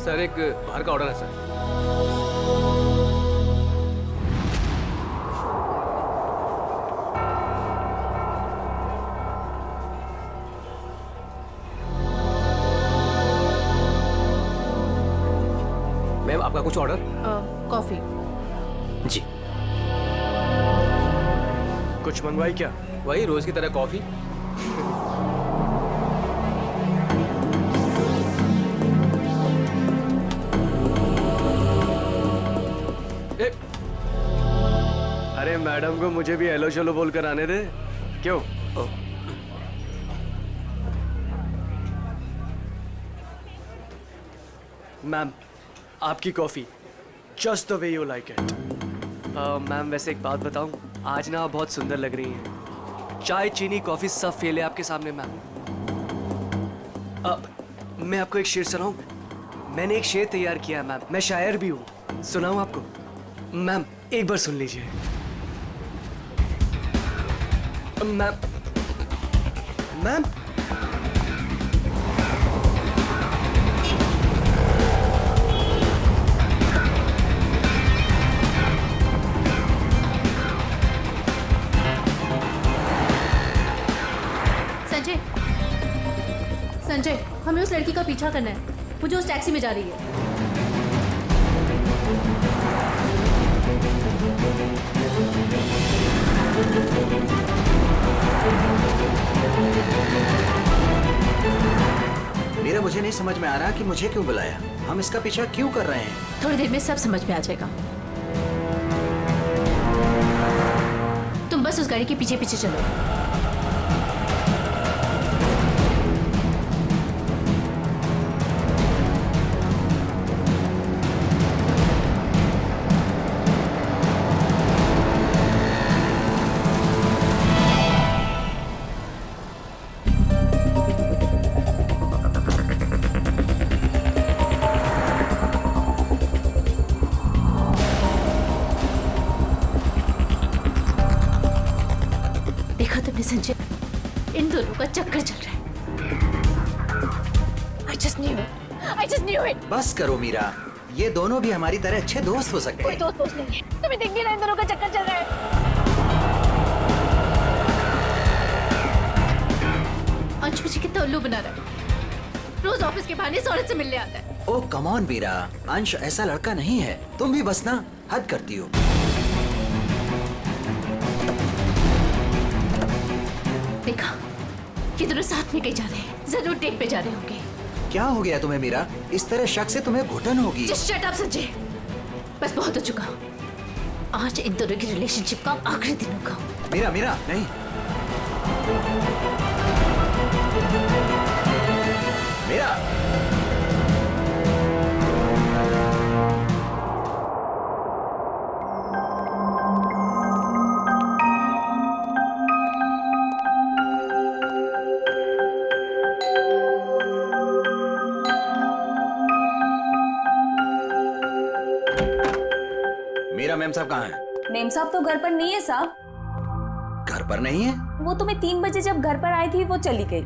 Sir एक बाहर का ऑर्डर है सर। मैम आपका कुछ ऑर्डर? कॉफी। जी। कुछ मंगवाई क्या? वही रोज की तरह कॉफी। अरे मैडम को मुझे भी हेलो चलो बोलकर आने दे। क्यों? मैम आपकी coffee just the way you like it. Ma'am वैसे एक बात बताऊं, आज ना आप बहुत सुंदर लग रही हैं। चाय चीनी कॉफी सब फेल है आपके सामने मैम। मैं आपको एक शेर सुनाऊं? मैंने एक शेर तैयार किया है मैम, मैं शायर भी हूं। सुनाऊं आपको? मैम एक बार सुन लीजिए। मैम मैम संजय, संजय, हमें उस लड़की का पीछा करना है। वो जो उस टैक्सी में जा रही है। मेरा मुझे नहीं समझ में आ रहा कि मुझे क्यों बुलाया, हम इसका पीछा क्यों कर रहे हैं। थोड़ी देर में सब समझ में आ जाएगा। तुम बस उस गाड़ी के पीछे पीछे चलो। संजय, इन दोनों का चक्कर चल रहा है। I just knew it. बस करो मीरा, ये दोनों भी हमारी तरह अच्छे दोस्त हो सकते कोई हैं। दोस्त नहीं है। तुम्हें दिख नहीं रहा इन दोनों का चक्कर चल रहा है। अंश मुझे कितना उल्लू बना रहा है। रोज ऑफिस के बहाने इस औरत से मिलने आता है। ओ कम ऑन मीरा, अंश ऐसा लड़का नहीं है। तुम भी बस ना हद करती हो। देखा, ये दोनों साथ में कहीं जा रहे हैं। जरूर डेट पे जा रहे होंगे। क्या हो गया तुम्हें मीरा? इस तरह शक से तुम्हें घुटन होगी। Just shut up, Sanjay. बस बहुत हो चुका। आज इन दोनों की रिलेशनशिप का आखिरी दिन होगा। मीरा मीरा नहीं। मीरा मीरा मैम साहब कहाँ हैं? मेम साहब तो घर पर नहीं है साहब। घर पर नहीं है? वो तो मैं 3 बजे जब घर पर आई थी वो चली गई।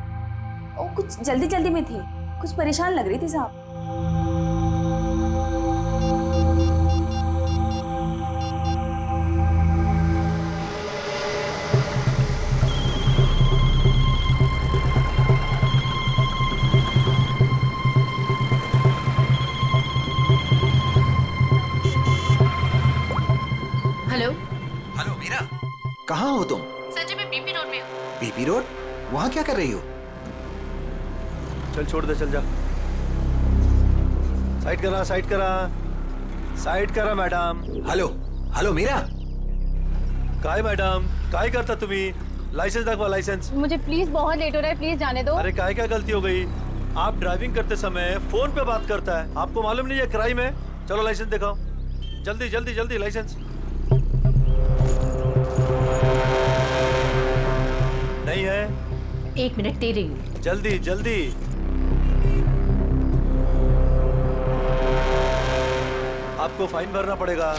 वो कुछ जल्दी जल्दी में थी, कुछ परेशान लग रही थी साहब। हेलो। हेलो मीरा, कहाँ हो तुम? संजय, मैं बीपी रोड में हूँ। BP road? वहाँ क्या कर रही हो? चल छोड़ दे, चल जा। साइड करा, साइड करा, साइड करा मैडम। Hello hello Meera. काय मैडम, काय करता तुम्ही? लाइसेंस दाखवा, लाइसेंस। मुझे प्लीज बहुत लेट हो रहा है, प्लीज जाने दो। अरे काय क्या गलती हो गई? आप ड्राइविंग करते समय फोन पे बात करता है, आपको मालूम नहीं है क्राइम है? चलो लाइसेंस दिखाओ, जल्दी जल्दी जल्दी लाइसेंस। नहीं है? 1 मिनट दे रही हूँ। जल्दी जल्दी। आपको फाइन भरना पड़ेगा।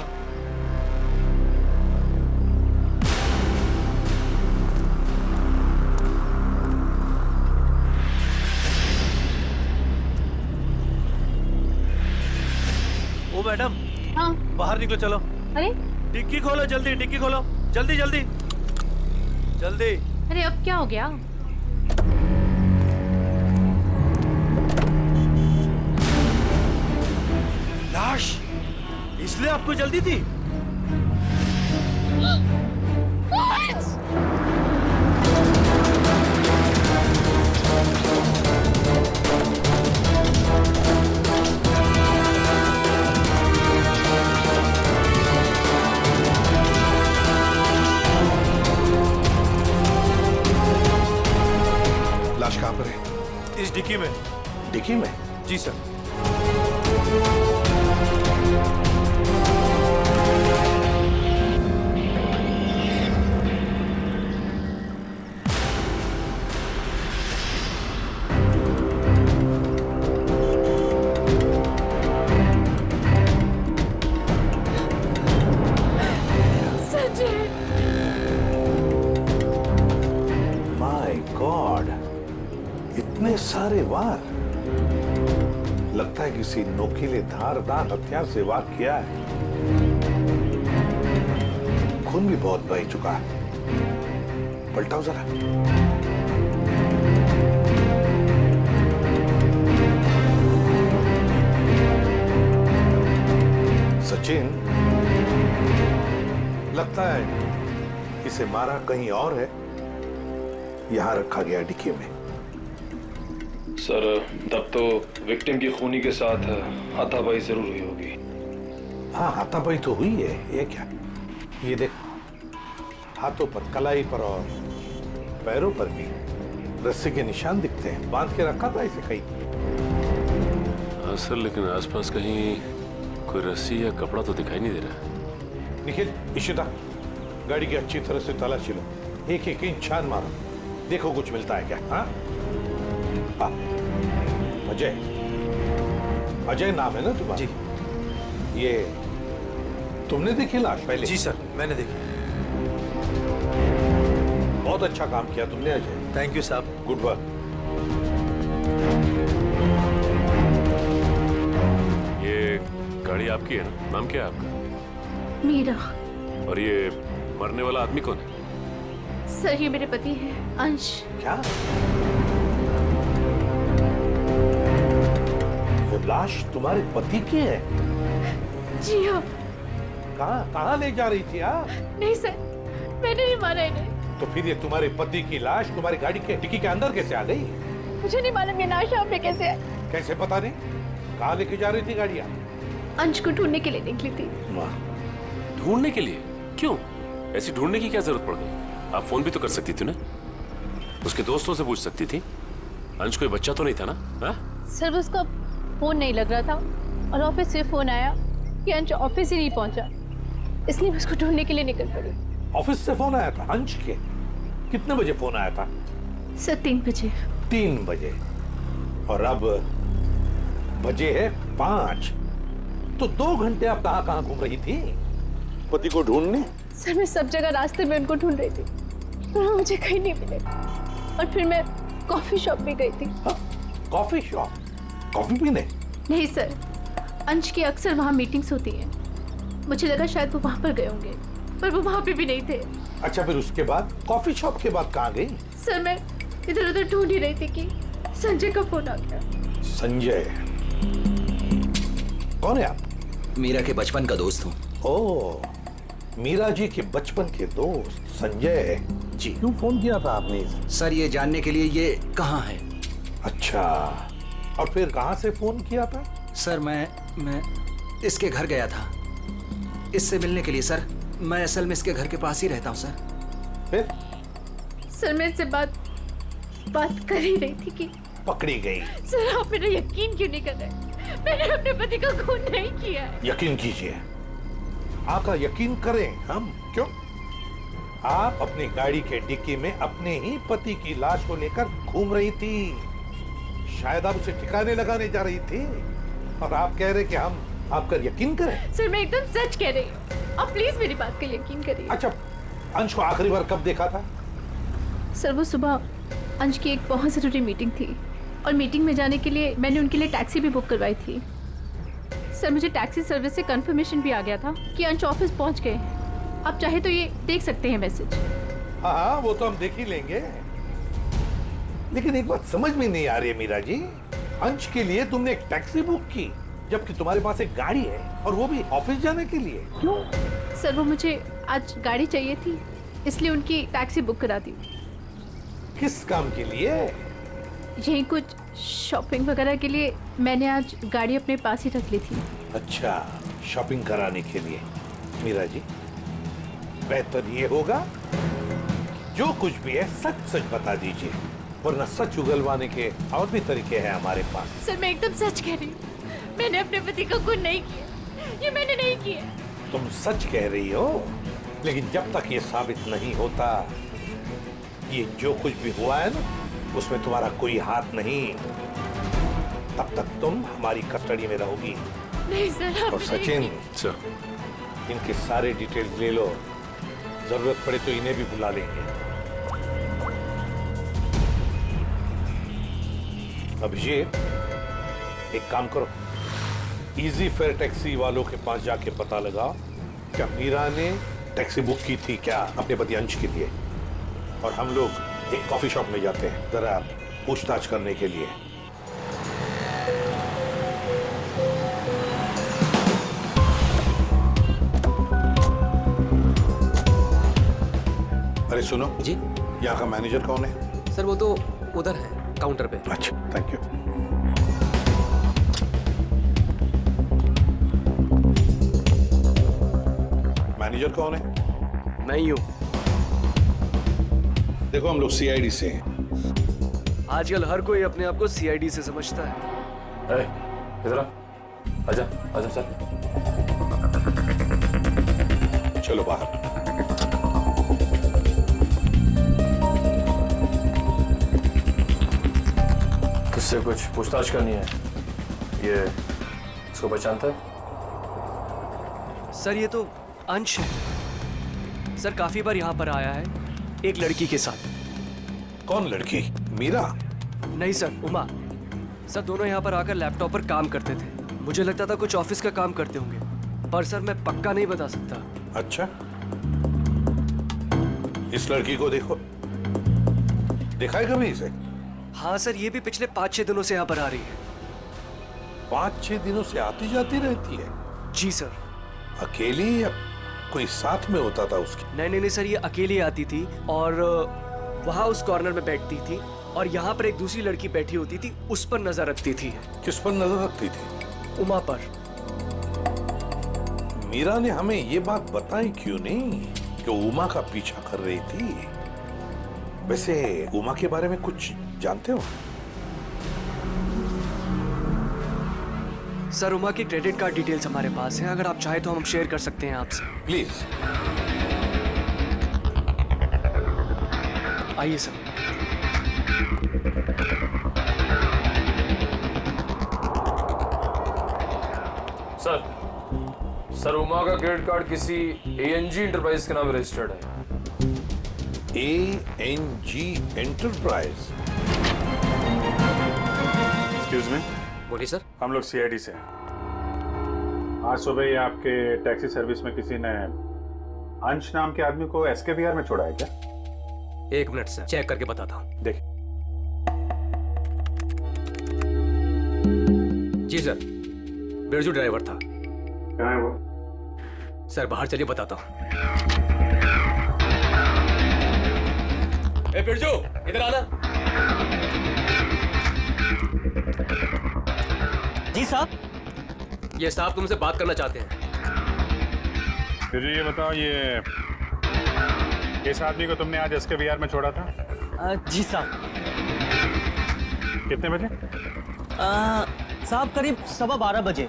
मैडम, हाँ। बाहर निकलो, चलो। अरे डिक्की खोलो जल्दी, डिक्की खोलो जल्दी जल्दी जल्दी। अरे अब क्या हो गया? लाश, इसलिए आपको जल्दी थी? लाश कहाँ पर है? इस डिक्की में। डिक्की में? जी सर। माय गॉड, इतने सारे वार। लगता है किसी नोकीले धारदार हथियार से वार किया है। खून भी बहुत बह चुका है। पलटाओ जरा। सचिन, लगता है इसे मारा कहीं और है, यहां रखा गया डिक्की में। सर, तब तो विक्टिम की खूनी के साथ हाथापाई जरूर हुई होगी। हाँ, हाथापाई तो हुई है। ये क्या? ये देख, हाथों पर, कलाई पर और पैरों पर भी रस्सी के निशान दिखते हैं। बांध के रखा था इसे कहीं। हाँ सर, लेकिन आसपास कहीं कोई रस्सी या कपड़ा तो दिखाई नहीं दे रहा। निखिल, इशिता, गाड़ी की अच्छी तरह से तलाशी लो। एक एक इंच छान मारो, देखो कुछ मिलता है क्या। हाँ, हाँ। अजय, अजय नाम है ना तुम्हारा? जी। ये तुमने देखी लाश पहले? जी सर, मैंने देखी। बहुत अच्छा काम किया तुमने अजय। थैंक यू साहब। Good work. ये गाड़ी आपकी है ना? नाम क्या है आपका? मीरा। और ये मरने वाला आदमी कौन है? सर, ये मेरे पति हैं, अंश। क्या? वो लाश तुम्हारे पति की है? जी हाँ। कहाँ ले जा रही थी? हाँ, नहीं सर, मैंने नहीं मारा इन्हें। तो फिर ये तुम्हारे पति की लाश तुम्हारी गाड़ी के डिक्की के अंदर कैसे आ गई? मुझे नहीं मालूम ये लाश यहाँ पे कैसे है। कैसे पता नहीं? कहाँ लेके जा रही थी गाड़ियाँ? अंश को ढूंढने के लिए निकली थी। ढूंढने के लिए? क्यों? ऐसी ढूंढने की क्या जरूरत पड़ गई? आप फोन भी तो कर सकती थी ना, उसके दोस्तों से पूछ सकती थी। अंश कोई बच्चा तो नहीं था ना? हा? सर, उसका फोन नहीं लग रहा था और ऑफिस से फोन आया कि अंश ऑफिस ही नहीं पहुंचा, इसलिए मैं उसको ढूंढने के लिए निकल पड़ी। ऑफिस से फोन आया था अंश के? कितने बजे फोन आया था? सर, 3 बजे। 3 बजे। और अब बजे है 5। तो 2 घंटे आप कहाँ घूम रही थी पति को ढूंढने? सर, मैं सब जगह रास्ते में उनको ढूंढ रही थी, पर वो मुझे कहीं नहीं मिले। और फिर मैं कॉफी शॉप में गई थी। हाँ, कॉफी शॉप? कॉफी पीने? नहीं सर, अंश की अक्सर वहाँ मीटिंग्स होती हैं। मुझे लगा शायद वो वहाँ पर गए होंगे, पर वो वहाँ पे भी नहीं थे। अच्छा, फिर उसके बाद कॉफी शॉप के बाद कहाँ गई? सर, मैं इधर उधर ढूंढ ही रही थी कि संजय का फोन आ गया। संजय? कौन है आप? मीरा के बचपन का दोस्त हूँ। ओह, मीरा जी के बचपन के दोस्त संजय जी। क्यों फोन किया था आपने? सर, ये जानने के लिए ये कहाँ है। अच्छा, और फिर कहाँ से फोन किया था? सर, मैं इसके घर गया था इससे मिलने के लिए। सर, मैं असल में इसके घर के पास ही रहता हूँ सर। फिर? सर, मैं इससे बात कर ही रही थी कि पकड़ी गई। सर, आप मेरा यकीन क्यों नहीं कर रहे? मैंने अपने पति का खून नहीं किया है। यकीन कीजिए, आपका यकीन करें हम। क्यों? आप अपनी गाड़ी के डिक्की में अपने ही पति की लाश को लेकर घूम रही थी। शायद आप उसे ठिकाने लगाने जा रही थी, और आप कह रहे कि हम आपका यकीन करें? सर, मैं एकदम सच कह रही हूँ, आप प्लीज मेरी बात का यकीन करिए। अच्छा, अंश को आखिरी बार कब देखा था? सर, वो सुबह अंश की एक बहुत ज़रूरी मीटिंग थी, और मीटिंग में जाने के लिए मैंने उनके लिए टैक्सी भी बुक करवाई थी। सर मुझे टैक्सी सर्विस से कंफर्मेशन भी आ गया था कि अंश ऑफिस पहुंच गए हैं। आप चाहे तो ये देख सकते हैं मैसेज। हाँ हाँ, वो तो हम देख ही लेंगे। लेकिन एक बात समझ में नहीं आ रही है मीरा जी, अंश के लिए तुमने एक टैक्सी बुक की जबकि तुम्हारे पास एक गाड़ी है और वो भी ऑफिस जाने के लिए, क्यों? सर वो मुझे आज गाड़ी चाहिए थी, इसलिए उनकी टैक्सी बुक करा दी। किस काम के लिए? यही कुछ शॉपिंग वगैरह के लिए मैंने आज गाड़ी अपने पास ही रख ली थी। अच्छा, शॉपिंग कराने के लिए। मीरा जी, बेहतर ये होगा जो कुछ भी है सच सच बता दीजिए, वरना सच उगलवाने के और भी तरीके हैं हमारे पास। सर मैं एकदम सच कह रही हूँ, मैंने अपने पति को खून नहीं किया, ये मैंने नहीं किया। तुम सच कह रही हो, लेकिन जब तक ये साबित नहीं होता, ये जो कुछ भी हुआ है ना, उसमें तुम्हारा कोई हाथ नहीं, तब तक तुम हमारी कस्टडी में रहोगी। नहीं सर, और सचिन, सर, इनके सारे डिटेल्स ले लो, जरूरत पड़े तो इन्हें भी बुला लेंगे। अभिषेक, एक काम करो, इजी फेयर टैक्सी वालों के पास जाके पता लगाओ क्या मीरा ने टैक्सी बुक की थी क्या अपने पति अंश के लिए, और हम लोग एक कॉफी शॉप में जाते हैं जरा पूछताछ करने के लिए। अरे सुनो जी। यहाँ का मैनेजर कौन है? सर वो तो उधर है काउंटर पे। अच्छा, थैंक यू। मैनेजर कौन है? मैं ही हूँ। देखो हम लोग सीआईडी से हैं। आजकल हर कोई अपने आप को सीआईडी से समझता है। इधर आ, आजा आजा सर। चलो बाहर। किससे कुछ पूछताछ करनी है? ये इसको पहचानता है? सर ये तो अंश है। सर काफी बार यहाँ पर आया है एक लड़की के साथ। कौन लड़की? मीरा? नहीं सर, उमा। सर दोनों यहाँ पर आकर लैपटॉप पर काम करते थे। मुझे लगता था कुछ ऑफिस का काम करते होंगे, पर सर मैं पक्का नहीं बता सकता। अच्छा, इस लड़की को देखो, देखा है कभी इसे? हाँ सर, ये भी पिछले 5-6 दिनों से यहाँ पर आ रही है। 5-6 दिनों से आती जाती रहती है? जी सर। अकेली या कोई साथ में होता था उसके? नहीं सर, ये अकेली आती थी और वहाँ उस कॉर्नर में बैठती थी, और यहाँ पर एक दूसरी लड़की बैठी होती थी, उस पर नजर रखती थी। किस पर नजर रखती थी? उमा पर। मीरा ने हमें ये बात बताई क्यों नहीं कि उमा का पीछा कर रही थी? वैसे उमा के बारे में कुछ जानते हो? सर उमा की क्रेडिट कार्ड डिटेल्स हमारे पास हैं, अगर आप चाहे तो हम शेयर कर सकते हैं आपसे। प्लीज। आइए सर। सर उमा का क्रेडिट कार्ड किसी एएनजी एंटरप्राइज के नाम रजिस्टर्ड है। एएनजी एंटरप्राइज? एक्सक्यूज मी, बोलिए सर। हम लोग सीआईडी से हैं। आज सुबह ही आपके टैक्सी सर्विस में किसी ने अंश नाम के आदमी को एसके विहार में छोड़ा है क्या? 1 मिनट सर, चेक करके बताता हूँ। देखिए। जी सर, बिरजू ड्राइवर था। कहाँ है वो? सर बाहर चलिए, बताता हूँ। ए बिरजू, इधर आना। जी साहब। ये साहब तुमसे बात करना चाहते हैं। फिर ये बताओ, ये किस आदमी को तुमने आज एसके विहार में छोड़ा था? जी साहब। कितने बजे? साहब करीब 12:15 बजे।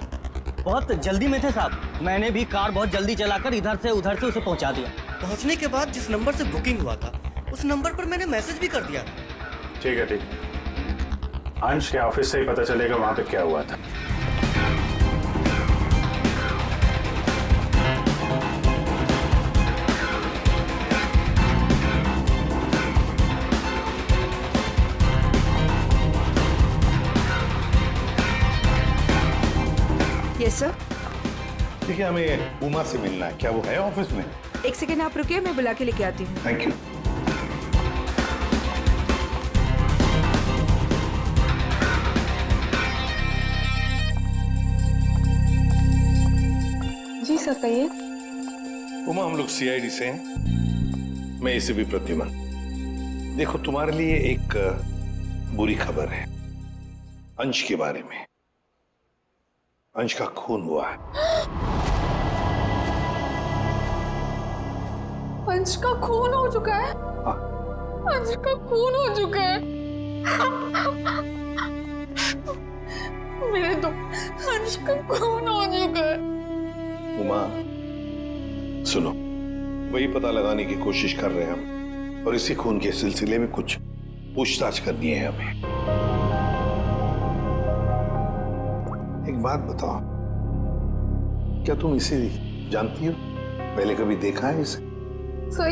बहुत जल्दी में थे साहब, मैंने भी कार बहुत जल्दी चलाकर इधर से उधर से उसे पहुंचा दिया। पहुंचने के बाद जिस नंबर से बुकिंग हुआ था उस नंबर पर मैंने मैसेज भी कर दिया। ठीक है, ठीक। अंश के ऑफिस से ही पता चलेगा वहां पे क्या हुआ था। Yes sir. देखिए, हमें उमा से मिलना है। क्या वो है ऑफिस में? एक सेकेंड आप रुकिए, मैं बुला के लेके आती हूँ। Thank you. जी सर, कहिए। उमा, हम लोग सीआईडी से हैं। मैं एसीपी प्रद्युमन। देखो, तुम्हारे लिए एक बुरी खबर है अंश के बारे में। अंश का खून हुआ है। अंश का खून हो चुका है? अंश का खून हो चुका है। मेरे तो अंश का खून हो चुका है। उमा, सुनो, वही पता लगाने की कोशिश कर रहे हैं हम, और इसी खून के सिलसिले में कुछ पूछताछ करनी है हमें। एक बात बताओ, क्या तुम इसे जानती हो? पहले कभी देखा है इसे? सर,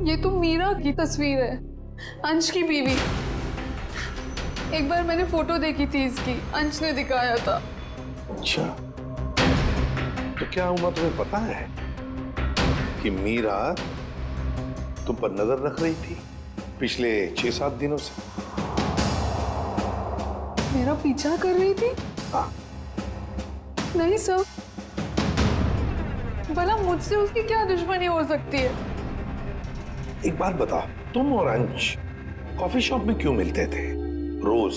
ये तो मीरा की तस्वीर है, अंश की बीवी। एक बार मैंने फोटो देखी थी इसकी, अंश ने दिखाया था। अच्छा, तो क्या उमा तुम्हें पता है कि मीरा तुम पर नजर रख रही थी पिछले 6-7 दिनों से? मेरा पीछा कर रही थी? हाँ। नहीं सर, भला मुझसे उसकी क्या दुश्मनी हो सकती है? एक बात बताओ, तुम और अंश कॉफी शॉप में क्यों मिलते थे रोज?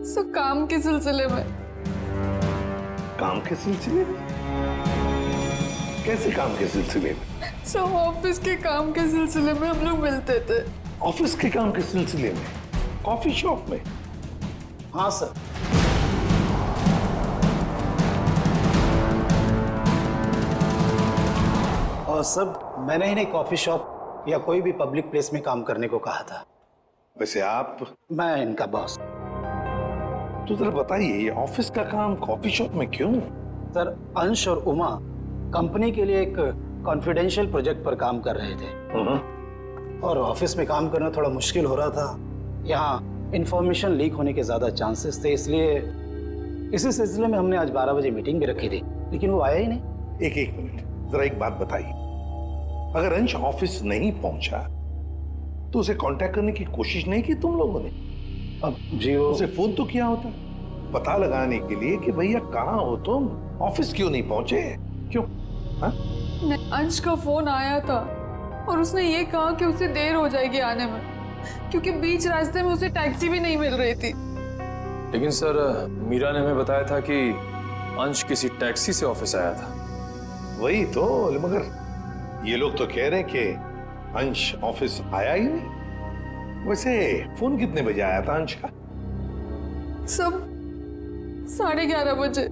सर, काम के सिलसिले में। काम के सिलसिले में? कैसे काम के सिलसिले में? सर, ऑफिस के काम के सिलसिले में हम लोग मिलते थे। ऑफिस के काम के सिलसिले में कॉफी शॉप में? हाँ सर। और सर, मैंने इन्हें कॉफी शॉप या कोई भी पब्लिक प्लेस में काम करने को कहा था। वैसे आप? मैं इनका बॉस। तो जरा बताइए, ये ऑफिस का काम कॉफी शॉप में क्यों? सर, अंश और उमा कंपनी के लिए एक कॉन्फिडेंशियल प्रोजेक्ट पर काम कर रहे थे, और ऑफिस में काम करना थोड़ा मुश्किल हो रहा था। यहाँ इंफॉर्मेशन लीक होने के ज्यादा चांसेस थे, इसलिए इसी सिलसिले में हमने आज 12 बजे मीटिंग भी रखी थी, लेकिन वो आया ही नहीं। एक मिनट, जरा एक बात बताइए, अगर अंश ऑफिस नहीं पहुंचा तो उसे कांटेक्ट करने की कोशिश नहीं की तुम लोगों ने? अब जी, उसे फोन तो किया होता पता लगाने के लिए कि भैया कहाँ हो तुम, ऑफिस क्यों नहीं पहुंचे? क्यों? अंश का फोन आया था और उसने ये कहा कि उसे देर हो जाएगी आने में, क्योंकि बीच रास्ते में उसे टैक्सी भी नहीं मिल रही थी। लेकिन सर, मीरा ने हमें बताया था कि अंश किसी टैक्सी से ऑफिस आया था। वही तो, मगर ये लोग तो कह रहे हैं कि अंश ऑफिस आया ही नहीं। वैसे फोन कितने बजे आया था अंश का? सब 11:30 बजे।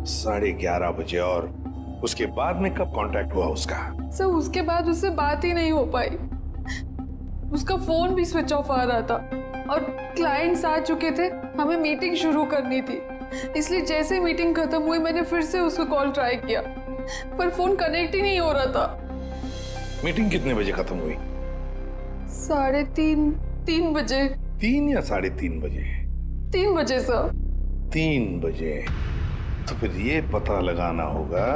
11:30 बजे, और उसके बाद में कब कांटेक्ट हुआ उसका? सर, उसके बाद उससे बात ही नहीं हो पाई। उसका फोन भी स्विच ऑफ आ रहा था और क्लाइंट्स आ चुके थे, हमें मीटिंग शुरू करनी थी, इसलिए जैसे मीटिंग खत्म हुई मैंने फिर से उसको कॉल ट्राई किया, पर फोन कनेक्ट ही नहीं हो रहा था। मीटिंग कितने बजे खत्म हुई? 3:30 बजे। 3 या 3:30 बजे? 3 बजे सर। 3 बजे? तो फिर ये पता लगाना होगा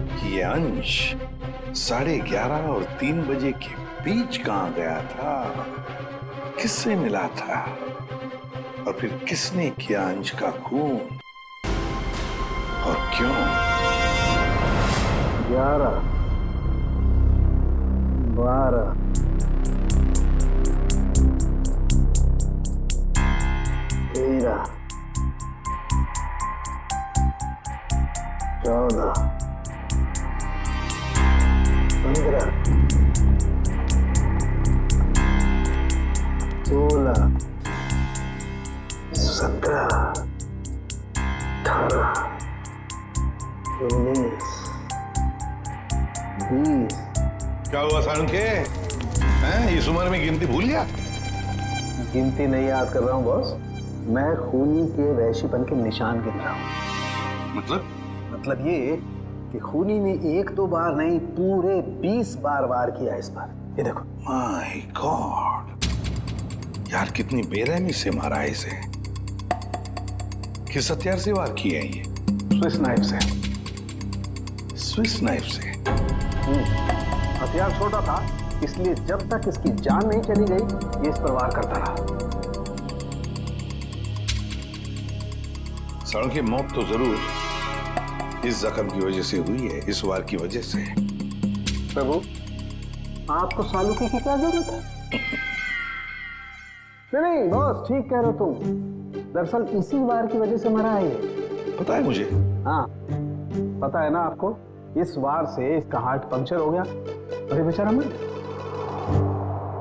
कि ये अंश 11:30 और 3 बजे के बीच कहां गया था, किससे मिला था, और फिर किसने किया अंश का खून, और क्यों? 11, 12, 13, 14, 15, 16, 17, 18, 19, 20। क्या हुआ साळुंखे? हैं, इस उम्र में गिनती भूल गया? गिनती नहीं याद कर रहा हूँ बॉस, मैं खूनी के वैश्यपन के निशान गिन रहा हूँ। मतलब ये कि खूनी ने 1-2 बार नहीं, पूरे 20 बार वार किया इस पर। ये देखो। माय गॉड, यार कितनी बेरहमी से मारा है इसे। किस हथियार से वार किए हैं ये? स्विस नाइफ से। स्विस नाइफ से? हथियार छोटा था, इसलिए जब तक इसकी जान नहीं चली गई ये इस पर वार करता रहा। साड़ू की मौत तो जरूर इस जख्म की वजह से हुई है, इस वार की वजह से। प्रभु, आपको सालू की क्या जरूरत है? नहीं बॉस, ठीक कह रहे हो तुम। दरअसल इसी वार की वजह से मरा है ये। पता है मुझे। हाँ, पता है ना आपको। इस वार से इसका हार्ट पंक्चर हो गया और ये बेचारा मर गया।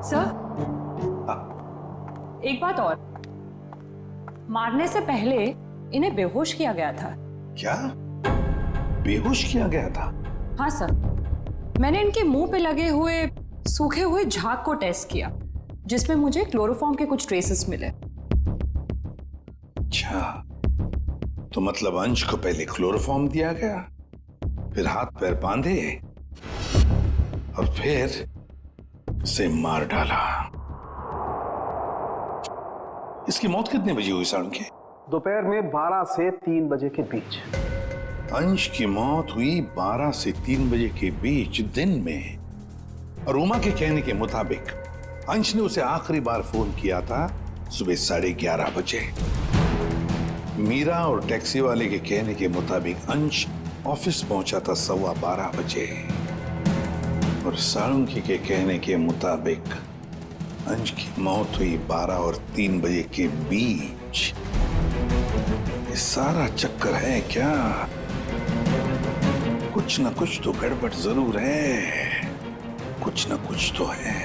सर, एक बात और, मारने से पहले इन्हें बेहोश किया गया था। क्या? बेहोश किया गया था? हाँ सर, मैंने इनके मुंह पे लगे हुए सूखे हुए झाग को टेस्ट किया, जिसमें मुझे क्लोरोफॉर्म के कुछ ट्रेसेस मिले। अच्छा, तो मतलब अंश को पहले क्लोरोफॉर्म दिया गया, फिर हाथ पैर बांधे और फिर उसे मार डाला। इसकी मौत कितने बजे हुई साड़ू के? दोपहर में 12 से 3 बजे के बीच। अंश की मौत हुई 12 से 3 बजे के बीच दिन में, और उमा के कहने के मुताबिक अंश ने उसे आखिरी बार फोन किया था सुबह 11:30 बजे। मीरा और टैक्सी वाले के कहने के मुताबिक अंश ऑफिस पहुंचा था 12:15 बजे, और साळुंकी के कहने के मुताबिक अंश की मौत हुई 12 और 3 बजे के बीच। ये सारा चक्कर है क्या? कुछ ना कुछ तो गड़बड़ जरूर है, कुछ ना कुछ तो है।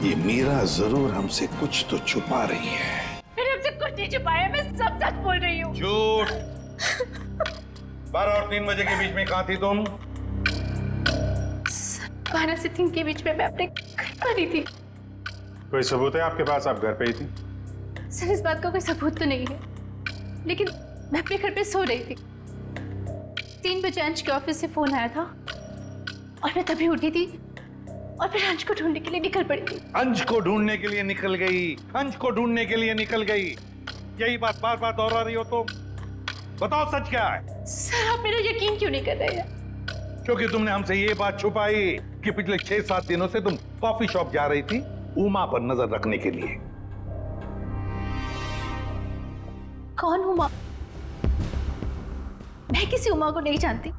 ये मीरा जरूर हमसे कुछ तो छुपा रही है। मैंने हमसे कुछ नहीं छुपाया, मैं सब सच बोल रही हूँ। झूठ। 12 और 3 बजे के बीच में कहाँ थी तुम? 12 से 3 के बीच में मैं अपने घर पर ही थी। कोई सबूत है आपके पास? आप घर पे ही थी? सर, इस बात का कोई सबूत तो नहीं है, लेकिन मैं अपने घर पे सो रही थी। 3 बजे अंश के ऑफिस से फोन आया था और मैं तभी उठी थी और फिर अंश को ढूंढने के लिए निकल पड़ी थी। अंश को ढूंढने के लिए निकल गई? अंश को ढूंढने के लिए निकल गई, यही बात बार बार दोहरा रही हो तुम। बताओ सच क्या है? सर, आप मेरा यकीन क्यों नहीं कर रहे हैं? क्योंकि तुमने हमसे ये बात छुपाई कि पिछले 6-7 दिनों से तुम कॉफी शॉप जा रही थी उमा पर नजर रखने के लिए। कौन उमा? मैं किसी उमा को नहीं जानती।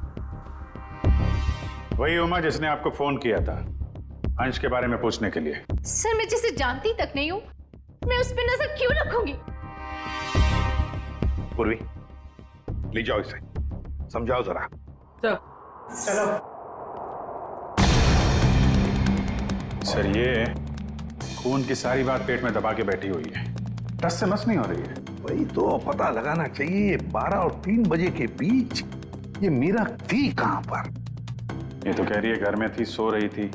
वही उमा जिसने आपको फोन किया था अंश के बारे में पूछने के लिए। सर, मैं जिसे जानती तक नहीं हूँ, मैं उस पर नजर क्यों रखूंगी? पूर्वी, ले जाओ इसे, समझाओ जरा। चलो। सर, ये खून की सारी बात पेट में दबा के बैठी हुई है, टस से मस नहीं हो रही है। वही तो पता लगाना चाहिए, 12 और 3 बजे के बीच ये मीरा थी कहां पर? ये तो कह रही है घर में थी, सो रही थी।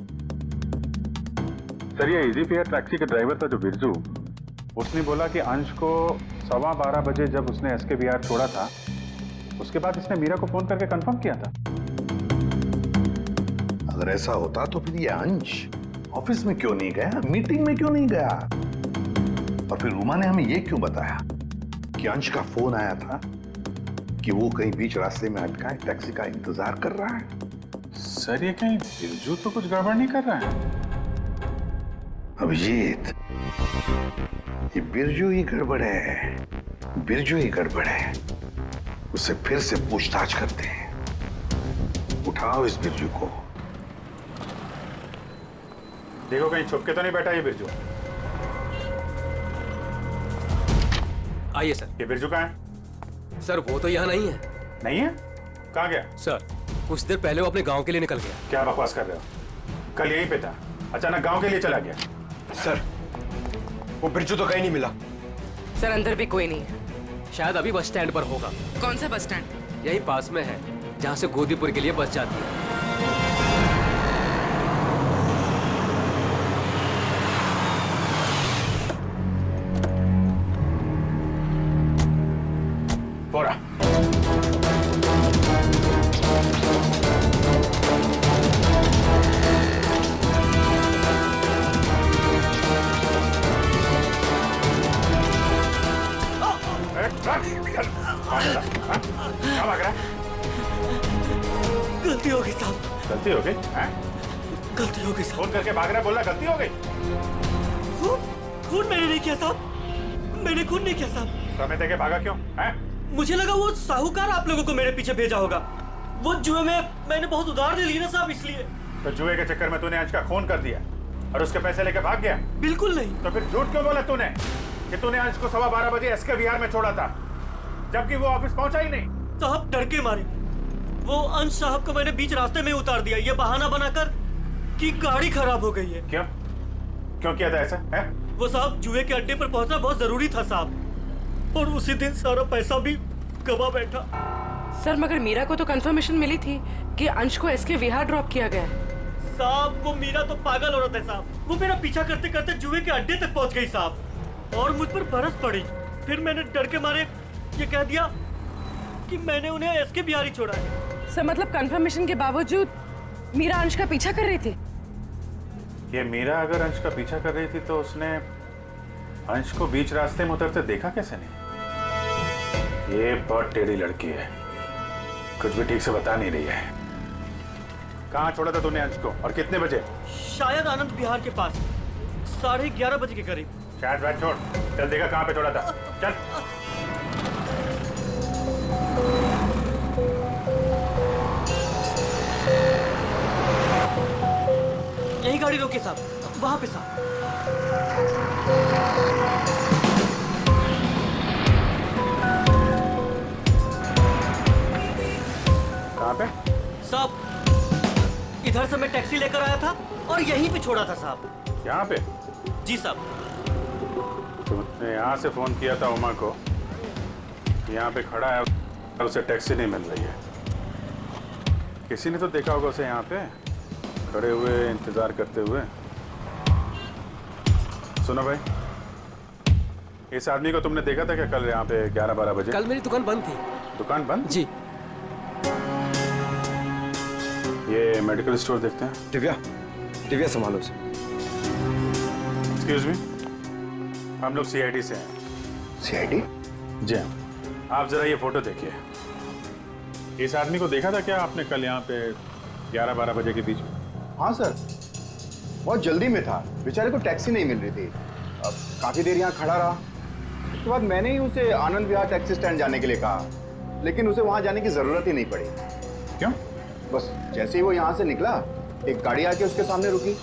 सर, ये इजी फेयर टैक्सी के ड्राइवर था जो बिरजू, उसने बोला कि अंश को 12:15 बजे जब उसने एसकेवीआर छोड़ा था, उसके बाद इसने मीरा को फोन करके कंफर्म किया था। अगर ऐसा होता तो फिर ये अंश ऑफिस में क्यों नहीं गया, मीटिंग में क्यों नहीं गया? और फिर उमा ने हमें ये क्यों बताया कि अंश का फोन आया था कि वो कहीं बीच रास्ते में अटका है, टैक्सी का इंतजार कर रहा है? सर, ये कहीं बिरजू तो कुछ गड़बड़ नहीं कर रहा है? अभिजीत, ये बिरजू ही गड़बड़ है, बिरजू ही गड़बड़ है। उससे फिर से पूछताछ करते हैं। उठाओ इस बिरजू को। देखो कहीं छुप के तो नहीं बैठा ये बिरजू। आइए सर। ये बिरजू कहाँ है? सर, वो तो यहाँ नहीं है। नहीं है? कहाँ गया? सर, कुछ देर पहले वो अपने गांव के लिए निकल गया। क्या बकवास कर रहे हो? कल यहीं पे था, अचानक गांव के लिए चला गया। सर, वो बिरजू तो कहीं नहीं मिला। सर, अंदर भी कोई नहीं है। शायद अभी बस स्टैंड पर होगा। कौन सा बस स्टैंड? यही पास में है, जहाँ से गोदीपुर के लिए बस जाती है। बोरा। क्या भाग रहा है? गलती हो गई साहब। गलती हो गई? गलती हो गई साहब। फोन करके भाग रहा है, बोल रहा गलती हो गई। खून मैंने नहीं किया साहब, मैंने खून नहीं किया साहब। समय देके भागा क्यों? मुझे लगा वो साहूकार आप लोगों को मेरे पीछे भेजा होगा। वो जुए में मैंने बहुत उधार ले ली ना साहब, इसलिए। तो जुए के चक्कर में तूने अंश का खून कर दिया और उसके पैसे लेके भाग गया? बिल्कुल नहीं। तो फिर झूठ क्यों बोला तूने कि तूने अंश को 12:15 बजे एसके विहार में छोड़ा था, जबकि वो ऑफिस पहुंचा ही नहीं? साहब डर के मारे वो अंश साहब को मैंने बीच रास्ते में उतार दिया, ये बहाना बनाकर कि गाड़ी खराब हो गई है। क्यों क्यों किया था ऐसा है? वो साहब जुए के अड्डे पर पहुंचना बहुत जरूरी था साहब, और उसी दिन सारा पैसा भी गवा बैठा। सर मगर मीरा को तो कंफर्मेशन मिली थी कि अंश को एसके विहार ड्रॉप किया गया है। साहब वो मीरा तो पागल औरत है साहब, वो मेरा पीछा करते करते जुए के अड्डे तक पहुंच गई साहब, और मुझ पर बरस पड़ी। फिर मैंने डर के मारे ये कह दिया कि मैंने उन्हें एसके बिहार ही छोड़ा है। सर मतलब कंफर्मेशन के बावजूद मीरा अंश का पीछा कर रही थी? ये मीरा अगर अंश का पीछा कर रही थी तो उसने अंश को बीच रास्ते में उतरते देखा कैसे नहीं? ये बहुत टेढ़ी लड़की है, कुछ भी ठीक से बता नहीं रही है। कहाँ छोड़ा था तूने अंश को और कितने बजे? शायद आनंद विहार के पास 11:30 बजे के करीब। शायद बात छोड़, चल देखा कहाँ पे छोड़ा था, चल। यही गाड़ी रोके साहब, वहां पे साहब। कहाँ पे? साहब इधर से मैं टैक्सी लेकर आया था और यहीं पे छोड़ा था साहब। यहाँ पे? जी साहब। तुमने यहाँ से फोन किया था उमा को, यहाँ पे खड़ा है और उसे टैक्सी नहीं मिल रही है। किसी ने तो देखा होगा उसे यहाँ पे खड़े हुए इंतजार करते हुए। सुनो भाई, इस आदमी को तुमने देखा था क्या कल यहाँ पे 11-12 बजे? कल मेरी दुकान बंद थी। दुकान बंद? जी। ये मेडिकल स्टोर देखते हैं। दिव्या संभालो उसे। एक्सक्यूज मी, हम लोग सीआईडी से हैं। सीआईडी? जी हाँ। आप जरा ये फोटो देखिए। इस आदमी को देखा था क्या आपने कल यहाँ पे 11-12 बजे के बीच में? हाँ सर, बहुत जल्दी में था, बेचारे को टैक्सी नहीं मिल रही थी। अब काफी देर यहाँ खड़ा रहा, उसके बाद मैंने ही उसे आनंद विहार टैक्सी स्टैंड जाने के लिए कहा, लेकिन उसे वहाँ जाने की जरूरत ही नहीं पड़ी। क्यों? बस जैसे ही वो यहाँ से निकला, एक गाड़ी आके उसके सामने रुकी,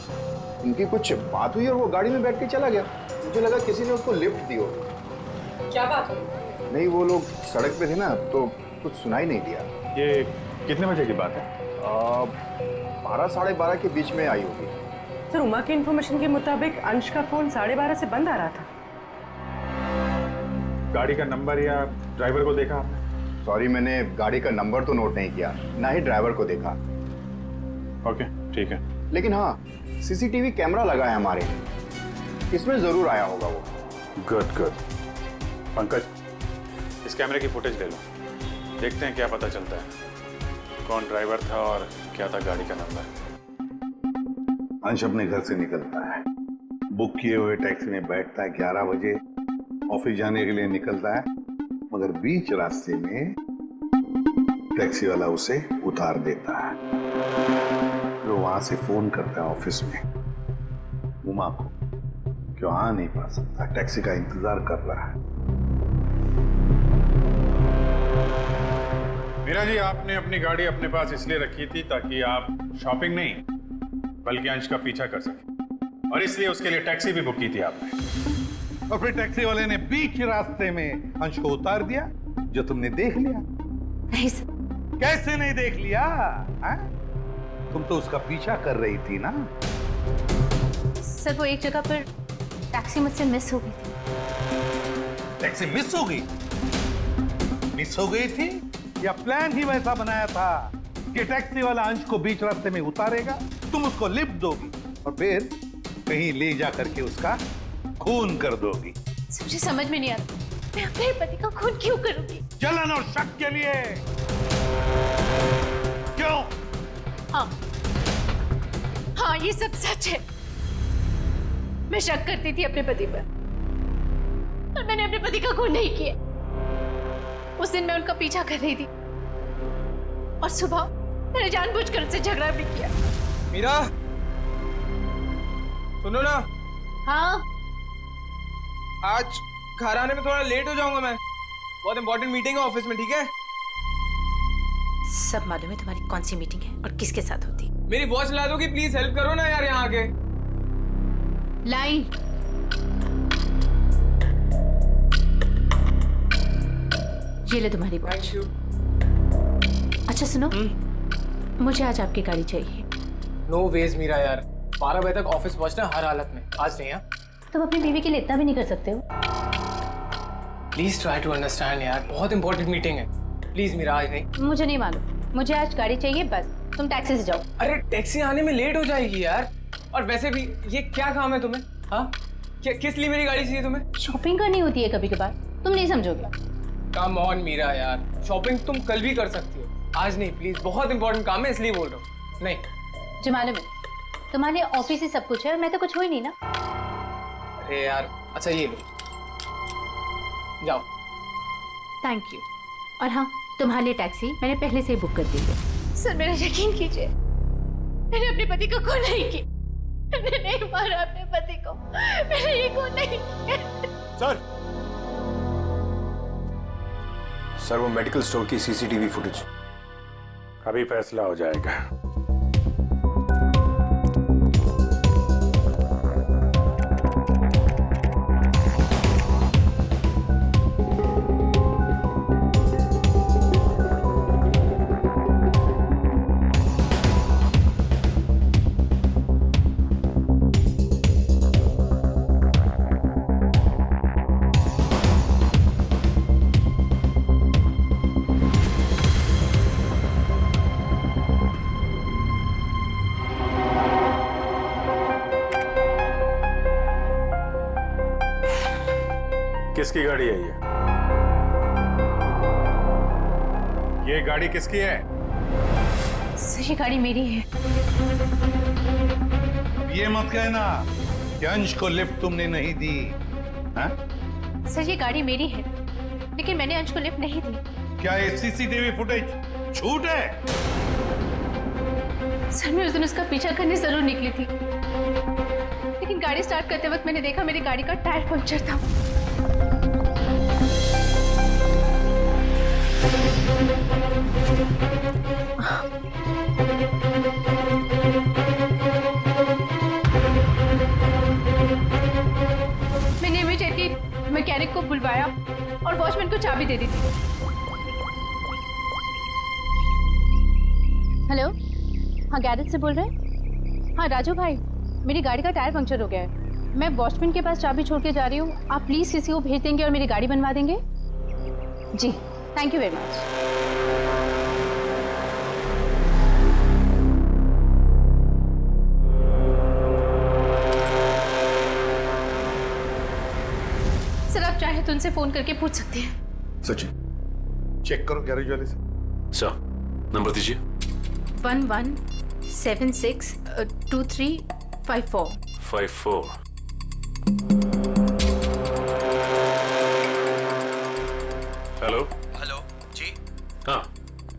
उनकी कुछ बात हुई और वो गाड़ी में बैठ के चला गया। मुझे लगा किसी ने उसको लिफ्ट दी हो। क्या बात हुई? नहीं, वो लोग सड़क पे थे ना, तो कुछ सुनाई नहीं दिया। ये कितने बजे की बात है? 12-12:30 के बीच में आई होगी। सर उमा की इन्फॉर्मेशन के मुताबिक अंश का फोन 12:30 से बंद आ रहा था। गाड़ी का नंबर या ड्राइवर को देखा आपने? सॉरी, मैंने गाड़ी का नंबर तो नोट नहीं किया, ना ही ड्राइवर को देखा। ओके, ठीक है। लेकिन हाँ, सीसीटीवी कैमरा लगा है हमारे, इसमें जरूर आया होगा वो। Good good. पंकज, इस कैमरे की फुटेज ले लो, देखते हैं क्या पता चलता है, कौन ड्राइवर था और क्या था गाड़ी का नंबर। अंश अपने घर से निकलता है, बुक किए हुए टैक्सी में बैठता है, 11 बजे ऑफिस जाने के लिए निकलता है, मगर बीच रास्ते में टैक्सी वाला उसे उतार देता है। वो वहां से फोन करता है ऑफिस में उमा को, क्यों आ नहीं पा सकता, टैक्सी का इंतजार कर रहा है। मीरा जी, आपने अपनी गाड़ी अपने पास इसलिए रखी थी ताकि आप शॉपिंग नहीं बल्कि अंश का पीछा कर सके, और इसलिए उसके लिए टैक्सी भी बुक की थी आपने। और फिर टैक्सी वाले ने बीच रास्ते में अंश को उतार दिया, जो तुमने देख लिया। नहीं सर। कैसे नहीं देख लिया? तुम तो उसका पीछा कर रही थी ना। सर वो एक जगह पर टैक्सी मुझसे मिस हो गई थी। टैक्सी मिस हो गई? मिस हो गई थी या प्लान ही वैसा बनाया था कि टैक्सी वाला अंश को बीच रास्ते में उतारेगा, तुम उसको लिफ्ट दोगी और फिर कहीं ले जा करके उसका खून कर दोगी। मुझे समझ में नहीं आता, मैं अपने पति का खून क्यों करूंगी? जलन और शक के लिए। क्यों? हाँ ये सब सच है। मैं शक करती थी अपने पति पर, और मैंने अपने पति का खून नहीं किया। उस दिन मैं उनका पीछा कर रही थी और सुबह मैंने जानबूझकर उससे झगड़ा भी किया। मीरा, सुनो ना। हाँ। आज घर आने में थोड़ा लेट हो जाऊंगा मैं, बहुत इंपॉर्टेंट मीटिंग है ऑफिस में, ठीक है? सब मालूम है तुम्हारी कौन सी मीटिंग है और किसके साथ होती है। मेरी वॉच ला दोगी प्लीज? हेल्प करो ना यार यहाँ आके। लाई। ये ले तुम्हारी वॉच। अच्छा सुनो, मुझे आज आपकी गाड़ी चाहिए। नो वेज मीरा यार, 12 बजे तक ऑफिस पहुंचना हर हालत में, आज नहीं। हाँ तुम अपनी बीवी के लिए इतना भी नहीं कर सकते हो? प्लीज ट्राई टू अंडरस्टैंड यार, बहुत इंपॉर्टेंट मीटिंग है। प्लीज मीरा, आज नहीं। मुझे नहीं मालूम, मुझे आज गाड़ी चाहिए बस। तुम टैक्सी से जाओ। अरे टैक्सी आने में लेट हो जाएगी यार, और वैसे भी ये क्या काम है तुम्हें? हाँ किस लिए मेरी गाड़ी चाहिए तुम्हें? शॉपिंग करनी होती है कभी कभार, तुम नहीं समझोगे। कम ऑन मीरा यार, शॉपिंग तुम कल भी कर सकती हो, आज नहीं प्लीज। बहुत इंपॉर्टेंट काम है इसलिए बोल रहा हूँ। नहीं जो मालूम है तुम्हारे ऑफिस ही सब कुछ है और मैं तो कुछ हो ही नहीं ना। अरे यार अच्छा ये लो, जाओ। Thank you. और हाँ, तुम्हारे लिए टैक्सी मैंने पहले से ही बुक कर दी है। सर मेरा यकीन कीजिए, मैंने अपने पति को खून नहीं की। मैंने नहीं मारा अपने पति को, मैंने ये खून नहीं किया। सर वो मेडिकल स्टोर की सीसीटीवी फुटेज अभी फैसला हो जाएगा। किसकी गाड़ी है ये गाड़ी किसकी है? सर ये गाड़ी मेरी है। ये मत कहना कि अंश को लिफ्ट तुमने नहीं दी। हाँ? सर ये गाड़ी मेरी है, लेकिन मैंने अंश को लिफ्ट नहीं दी। क्या ये सीसीटीवी फुटेज झूठ है? सर मैं उस दिन उसका पीछा करने जरूर निकली थी, लेकिन गाड़ी स्टार्ट करते वक्त मैंने देखा मेरी गाड़ी का टायर पंक्चर था। मैंने इमीडिएटली मैकेनिक को बुलवाया और वॉचमैन को चाबी दे दी थी। हेलो, हाँ गैरेज से बोल रहे हैं? हाँ राजू भाई, मेरी गाड़ी का टायर पंक्चर हो गया है। मैं वॉचमैन के पास चाबी छोड़ के जा रही हूँ, आप प्लीज़ किसी को भेज देंगे और मेरी गाड़ी बनवा देंगे? जी thank you very much. Sir आप चाहे तो उनसे फोन करके पूछ सकते हैं। सचिन चेक करो गैरेज वाले से। सर नंबर दीजिए। 11762354। हेलो। हेलो जी, हाँ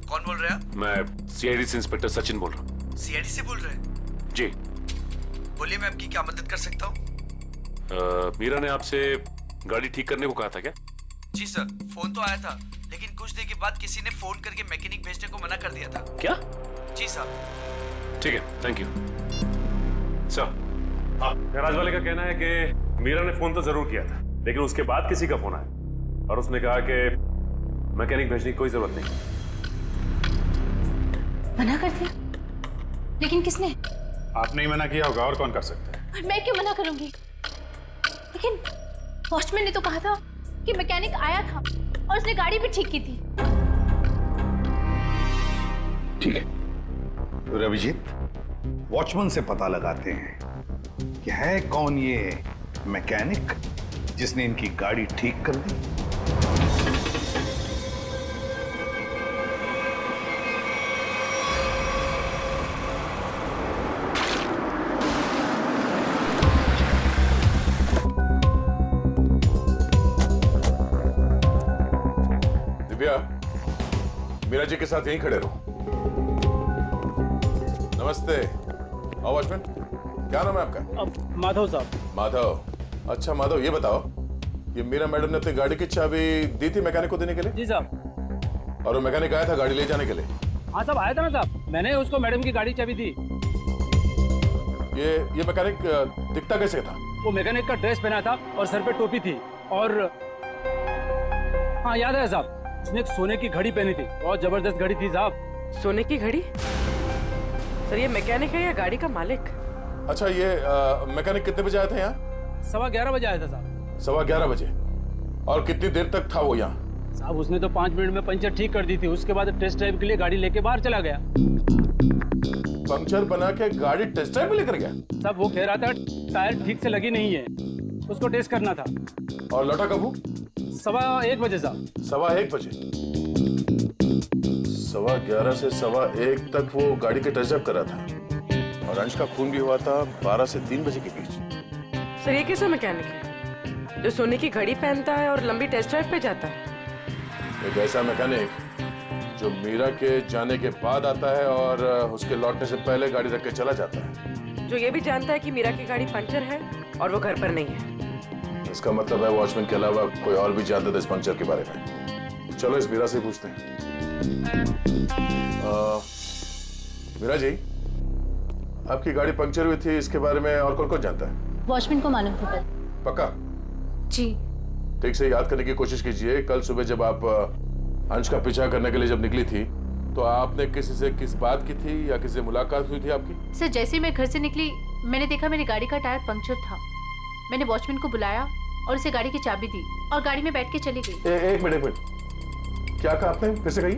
कौन बोल रहे हैं? मैं सीआईडी से इंस्पेक्टर सचिन बोल रहा हूँ। सीआईडी से बोल रहे हैं? जी बोलिए, मैं आपकी क्या मदद कर सकता हूँ? मीरा ने आपसे गाड़ी ठीक करने को कहा था क्या? जी सर, फोन तो आया था, लेकिन कुछ देर के बाद किसी ने फोन करके मैकेनिक भेजने को मना कर दिया था। क्या? जी साहब। ठीक है, थैंक यू सर। गैराज वाले का कहना है कि मीरा ने फोन तो जरूर किया था, लेकिन उसके बाद किसी का फोन आया और उसने कहा कि मैकेनिक भेजने की कोई जरूरत नहीं। मना कर दिया? लेकिन किसने? आपने ही मना किया होगा, और कौन कर सकता है? और मैं क्यों मना करूंगी? लेकिन वॉचमैन ने तो कहा था कि मैकेनिक आया था और उसने गाड़ी भी ठीक की थी। ठीक है, तो रविजीत वॉचमैन से पता लगाते हैं कि है कौन ये मैकेनिक जिसने इनकी गाड़ी ठीक कर दी। दिव्या, मीरा जी के साथ यहीं खड़े रहो। नमस्ते। आओ वॉचमैन, क्या नाम है आपका? माधव साहब। माधव। अच्छा माधव, ये बताओ, ये मीरा मैडम ने अपनी गाड़ी की चाबी दी थी मैकेनिक को देने के लिए? जी साहब। और वो मैकेनिक आया था गाड़ी ले जाने के लिए? हाँ साहब, आया था ना साहब, मैंने उसको मैडम की गाड़ी चाबी दी। ये मैकेनिक दिखता कैसे था? वो मैकेनिक का ड्रेस पहना था और सर पे टोपी थी, और हाँ याद है साहब, उसने एक सोने की घड़ी पहनी थी, बहुत जबरदस्त घड़ी थी साहब। सोने की घड़ी? सर ये मैकेनिक है या गाड़ी का मालिक? अच्छा, ये मैकेनिक कितने बजे आया था यहाँ? 11:15 बजे आया था साहब। 11:15 बजे? और कितनी देर तक था वो यहाँ? साहब उसने तो 5 मिनट में पंचर ठीक कर दी थी, उसके बाद टेस्ट ड्राइव के लिए गाड़ी लेके बाहर चला गया। पंक्चर बना के गाड़ी टेस्ट ड्राइव में लेकर गया? साहब वो कह रहा था टायर ठीक से लगी नहीं है, उसको टेस्ट करना था। और लौटा कब वो? 1:15 बजे साहब। 1:15 बजे? 11:15 से 1:15 तक वो गाड़ी के टेस्ट ड्राइव कर रहा था, और अंश का खून भी हुआ था 12 से 3 बजे के बीच। सर ये कैसा मैकेनिक है जो सोने की घड़ी पहनता है और लंबी टेस्ट ड्राइव पे जाता है? एक ऐसा मैकेनिक जो मीरा के जाने के बाद आता है और उसके लौटने से पहले गाड़ी रख के चला जाता है, जो ये भी जानता है कि मीरा की गाड़ी पंचर है और वो घर पर नहीं है। इसका मतलब है वॉचमैन के अलावा कोई और भी जानता था इस पंचर के बारे में। चलो इस मीरा से पूछते हैं। मीरा जी, आपकी गाड़ी पंचर हुई थी, इसके बारे में और कौन कौन जानता है? वॉचमैन को मालूम था कल। पक्का? जी। ठीक से याद करने की कोशिश कीजिए। कल सुबह जब आप अंश का पीछा करने के लिए जब निकली थी, तो आपने किसी से किस बात की थी या किसी से मुलाकात हुई थी आपकी? सर जैसे ही मैं घर से निकली, मैंने देखा मेरी गाड़ी का टायर पंक्चर था। मैंने वॉचमैन को बुलाया और उसे गाड़ी की चाबी दी और गाड़ी में बैठ के चली गई। एक मिनट, क्या कहा आपने? फिर से कही।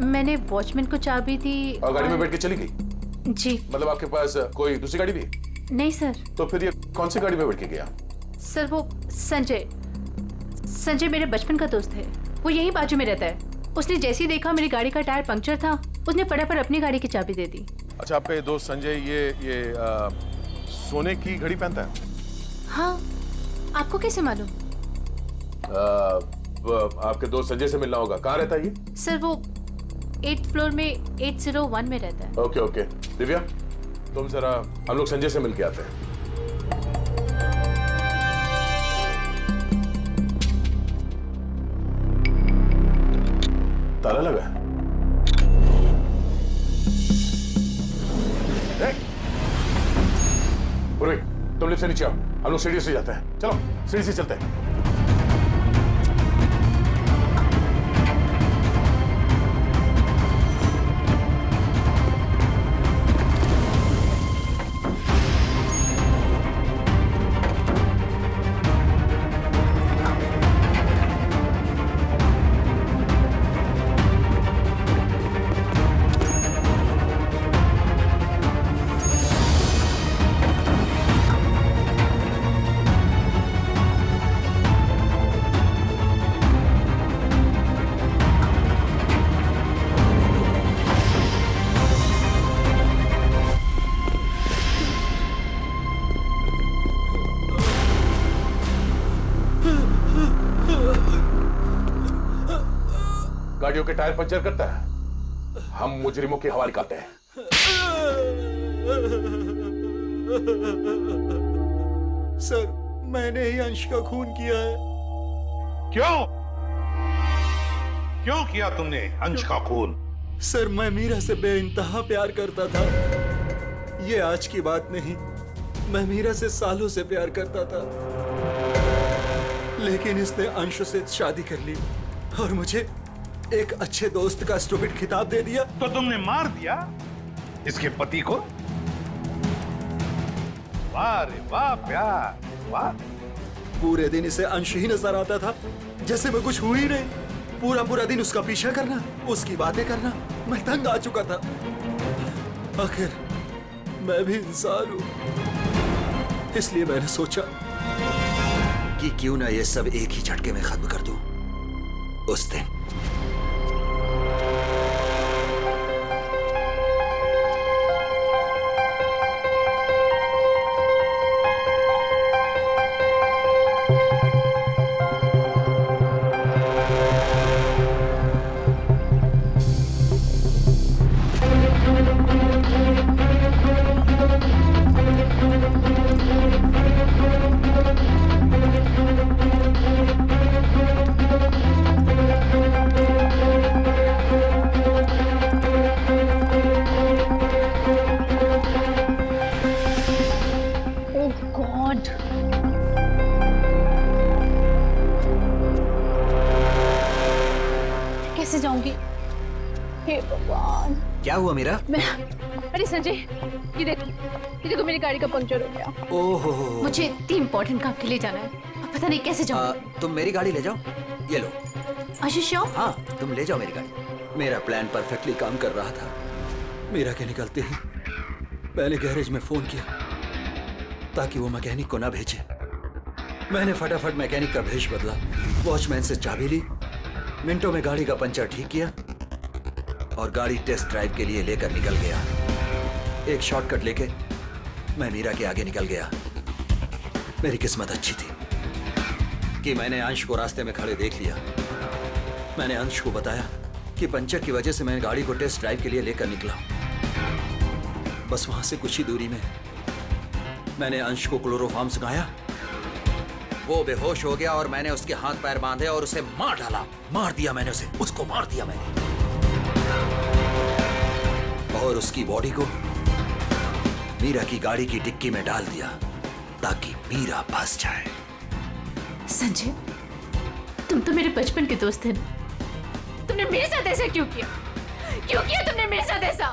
मैंने वॉचमैन को चाबी दी और गाड़ी में बैठ के चली गई? जी। मतलब आपके पास कोई दूसरी गाड़ी भी? नहीं सर। तो फिर ये कौन सी गाड़ी में बैठ के गया? सर वो संजय मेरे बचपन का दोस्त है, वो यहीं बाजू में रहता है। उसने जैसे ही देखा मेरी गाड़ी का टायर पंक्चर था, उसने फटाफट अपनी गाड़ी की चाबी दे दी। अच्छा, आपका ये दोस्त संजय ये सोने की घड़ी पहनता है? हाँ, आपको कैसे मालूम? आपके दोस्त संजय से मिलना होगा। कहाँ रहता है ये? सर वो 8th फ्लोर में 801 में रहता है। ओके। दिव्या, तुम जरा हम लोग संजय से मिलके आते हैं। ताला लगा है। पूर्वी, तुम लिफ्ट से नीचे आओ, हम लोग सीढ़ी से जाते हैं। चलो सीढ़ी से चलते हैं। गाड़ियों के टायर पंचर करता है, हम मुजरिमों के हवाले करते हैं। सर मैंने ही अंश का खून किया है। क्यों किया तुमने अंश का खून? सर मैं मीरा से बेइंतहा प्यार करता था। ये आज की बात नहीं, मैं मीरा से सालों से प्यार करता था, लेकिन इसने अंश से शादी कर ली और मुझे एक अच्छे दोस्त का स्टूपिड खिताब दे दिया। तो तुमने मार दिया इसके पति को? वाह रे वाह प्यार, वाह। पूरे दिन इसे अंश ही नजर आता था, जैसे मैं कुछ हुई नहीं। पूरा दिन उसका पीछा करना, उसकी बातें करना, मैं तंग आ चुका था। आखिर मैं भी इंसान हूं, इसलिए मैंने सोचा कि क्यों ना ये सब एक ही झटके में खत्म कर दूं। उस दिन कैसे जाऊंगी? हे भगवान। क्या हुआ मीरा? अरे संजय, ये देखो मेरी गाड़ी का पंक्चर हो गया। ओहो। मुझे इतनी इम्पोर्टेंट काम के लिए जाना है, अब पता नहीं कैसे जाऊंगी। तुम मेरी गाड़ी ले जाओ, ये लो। आशीष, हाँ, तुम ले जाओ मेरी गाड़ी। मेरा प्लान परफेक्टली काम कर रहा था। मीरा के निकलते ही मैंने गैरेज में फोन किया ताकि वो मैकेनिक को ना भेजे। मैंने फटाफट मैकेनिक का भेष बदला, वॉचमैन से चाबी ली, मिनटों में गाड़ी का पंचर ठीक किया और गाड़ी टेस्ट ड्राइव के लिए लेकर निकल गया। एक शॉर्टकट लेके मैं मीरा के आगे निकल गया। मेरी किस्मत अच्छी थी कि मैंने अंश को रास्ते में खड़े देख लिया। मैंने अंश को बताया कि पंचर की वजह से मैं गाड़ी को टेस्ट ड्राइव के लिए लेकर निकला। बस वहां से कुछ ही दूरी में मैंने अंश को क्लोरोफॉर्म सुनाया। वो बेहोश हो गया और मैंने उसके हाथ पैर बांधे और उसे मार डाला। मार दिया मैंने उसे, उसको मार दिया मैंने। और उसकी बॉडी को मीरा की गाड़ी की डिक्की में डाल दिया ताकि मीरा फंस जाए। संजय, तुम तो मेरे बचपन के दोस्त थे ना, तुमने मेरे साथ ऐसा क्यों किया? क्यों किया तुमने मेरे साथ ऐसा?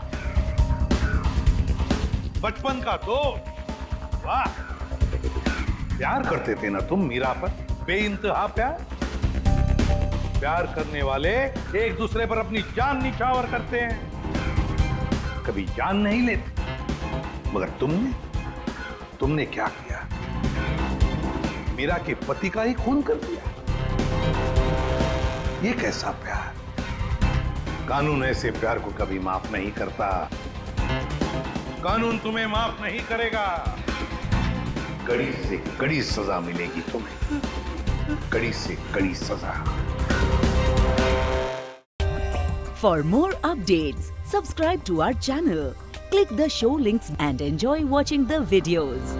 बचपन का दोस्त? वाह, प्यार करते थे ना तुम मीरा पर, बेइंतहा प्यार। प्यार करने वाले एक दूसरे पर अपनी जान निछावर करते हैं, कभी जान नहीं लेते। मगर तुमने क्या किया? मीरा के पति का ही खून कर दिया। ये कैसा प्यार? कानून ऐसे प्यार को कभी माफ नहीं करता। कानून तुम्हें माफ नहीं करेगा। कड़ी से कड़ी सजा मिलेगी तुम्हें, कड़ी से कड़ी सजा। For more updates, subscribe to our channel, click the show links and enjoy watching the videos.